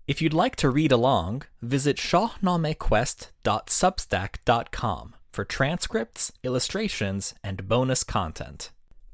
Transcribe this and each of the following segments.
If you'd like to read along, visit shahnamequest.substack.com for transcripts, illustrations, and bonus content.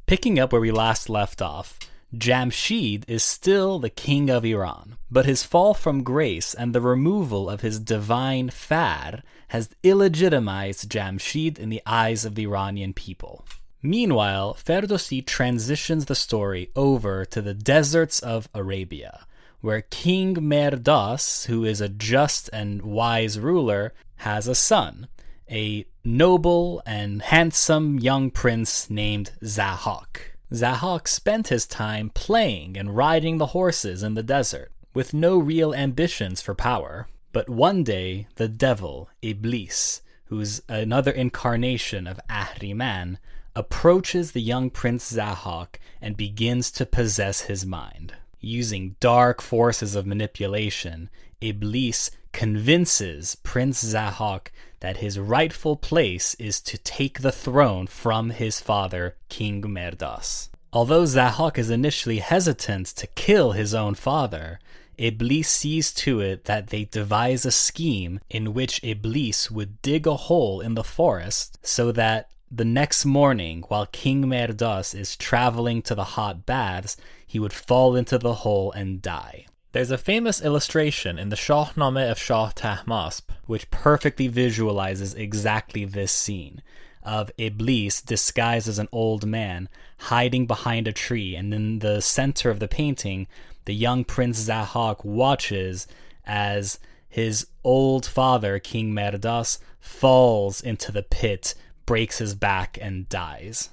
Picking up where we last left off, Jamshid is still the king of Iran, but his fall from grace and the removal of his divine fad has illegitimized Jamshid in the eyes of the Iranian people. Meanwhile, Ferdowsi transitions the story over to the deserts of Arabia, where King Merdas, who is a just and wise ruler, has a son, a noble and handsome young prince named Zahhak. Zahhak spent his time playing and riding the horses in the desert, with no real ambitions for power. But one day, the devil, Iblis, who's another incarnation of Ahriman, approaches the young Prince Zahhak and begins to possess his mind. Using dark forces of manipulation, Iblis convinces Prince Zahhak that his rightful place is to take the throne from his father, King Merdas. Although Zahhak is initially hesitant to kill his own father, Iblis sees to it that they devise a scheme in which Iblis would dig a hole in the forest so that the next morning, while King Merdas is traveling to the hot baths, he would fall into the hole and die. There's a famous illustration in the Shahnameh of Shah Tahmasp, which perfectly visualizes exactly this scene, of Iblis disguised as an old man, hiding behind a tree, and in the center of the painting, the young Prince Zahhak watches as his old father, King Merdas, falls into the pit, breaks his back, and dies.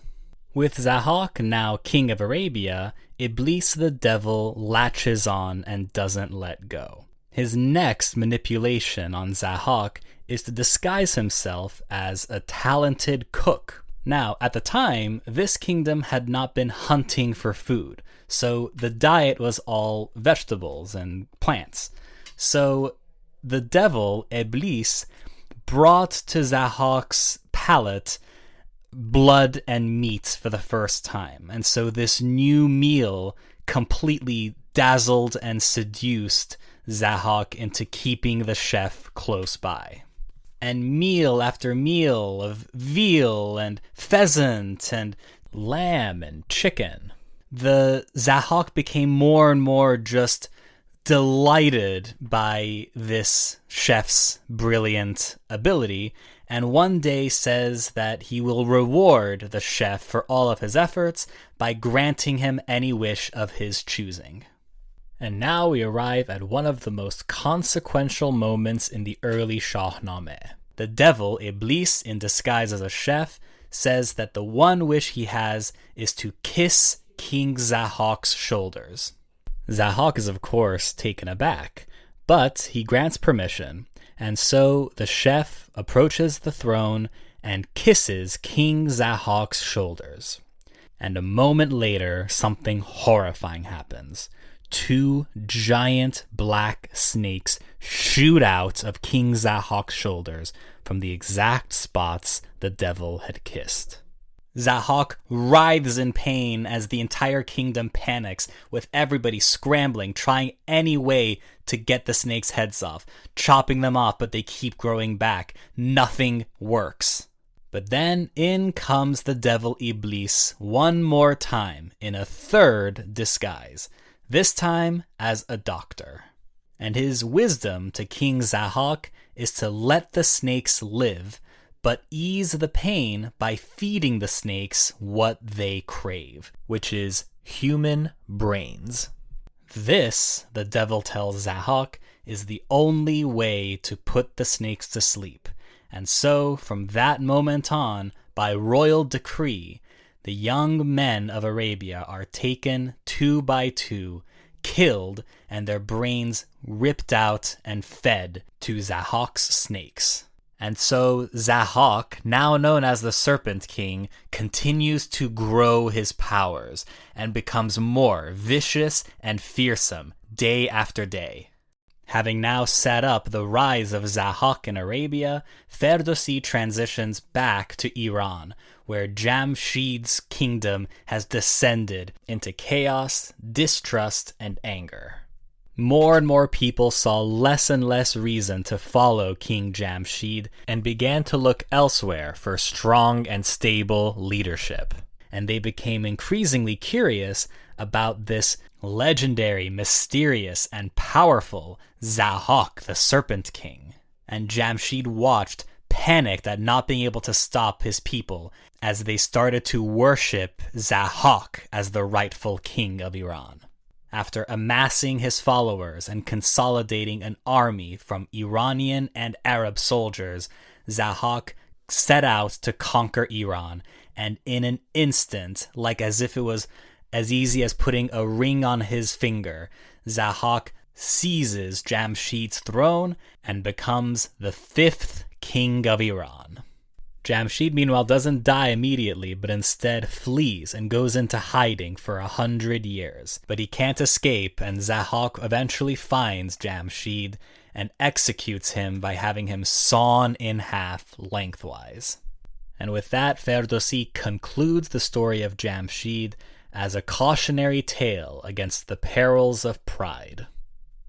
With Zahhak now king of Arabia, Iblis the Devil latches on and doesn't let go. His next manipulation on Zahhak is to disguise himself as a talented cook. Now, at the time, this kingdom had not been hunting for food, so the diet was all vegetables and plants. So the devil, Iblis, brought to Zahhak's palate blood and meat for the first time. And so this new meal completely dazzled and seduced Zahhak into keeping the chef close by. And meal after meal of veal and pheasant and lamb and chicken. The Zahhak became more and more just delighted by this chef's brilliant ability, and one day says that he will reward the chef for all of his efforts by granting him any wish of his choosing. And now we arrive at one of the most consequential moments in the early Shahnameh. The devil, Iblis, in disguise as a chef, says that the one wish he has is to kiss King Zahhak's shoulders. Zahhak is of course taken aback, but he grants permission, and so the chef approaches the throne and kisses King Zahhak's shoulders. And a moment later, something horrifying happens. 2 giant black snakes shoot out of King Zahhak's shoulders from the exact spots the devil had kissed. Zahhak writhes in pain as the entire kingdom panics, with everybody scrambling, trying any way to get the snakes' heads off, chopping them off, but they keep growing back. Nothing works. But then in comes the devil Iblis one more time in a third disguise, this time as a doctor. And his wisdom to King Zahhak is to let the snakes live, but ease the pain by feeding the snakes what they crave, which is human brains. This, the devil tells Zahhak, is the only way to put the snakes to sleep. And so, from that moment on, by royal decree, the young men of Arabia are taken 2 by 2, killed, and their brains ripped out and fed to Zahhak's snakes. And so Zahhak, now known as the Serpent King, continues to grow his powers and becomes more vicious and fearsome day after day. Having now set up the rise of Zahhak in Arabia, Ferdowsi transitions back to Iran, where Jamshid's kingdom has descended into chaos, distrust, and anger. More and more people saw less and less reason to follow King Jamshid and began to look elsewhere for strong and stable leadership. And they became increasingly curious about this legendary, mysterious, and powerful Zahhak, the Serpent King. And Jamshid watched, panicked at not being able to stop his people as they started to worship Zahhak as the rightful king of Iran. After amassing his followers and consolidating an army from Iranian and Arab soldiers, Zahhak set out to conquer Iran, and in an instant, like as if it was as easy as putting a ring on his finger, Zahhak seizes Jamshid's throne and becomes the 5th king of Iran. Jamshid, meanwhile, doesn't die immediately, but instead flees and goes into hiding for 100 years. But he can't escape, and Zahhak eventually finds Jamshid and executes him by having him sawn in half lengthwise. And with that, Ferdowsi concludes the story of Jamshid as a cautionary tale against the perils of pride.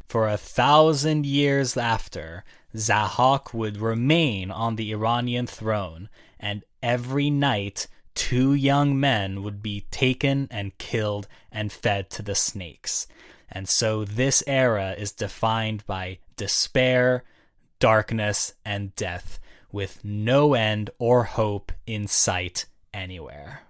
For 1,000 years after, Zahhak would remain on the Iranian throne, and every night 2 young men would be taken and killed and fed to the snakes. And so this era is defined by despair, darkness, and death, with no end or hope in sight anywhere.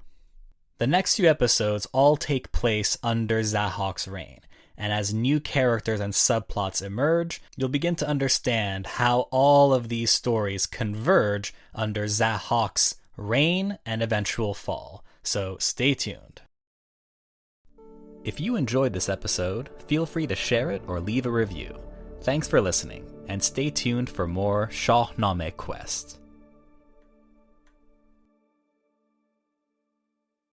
The next few episodes all take place under Zahhak's reign. And as new characters and subplots emerge, you'll begin to understand how all of these stories converge under Zahhak's reign and eventual fall. So stay tuned. If you enjoyed this episode, feel free to share it or leave a review. Thanks for listening, and stay tuned for more Shahnameh quests.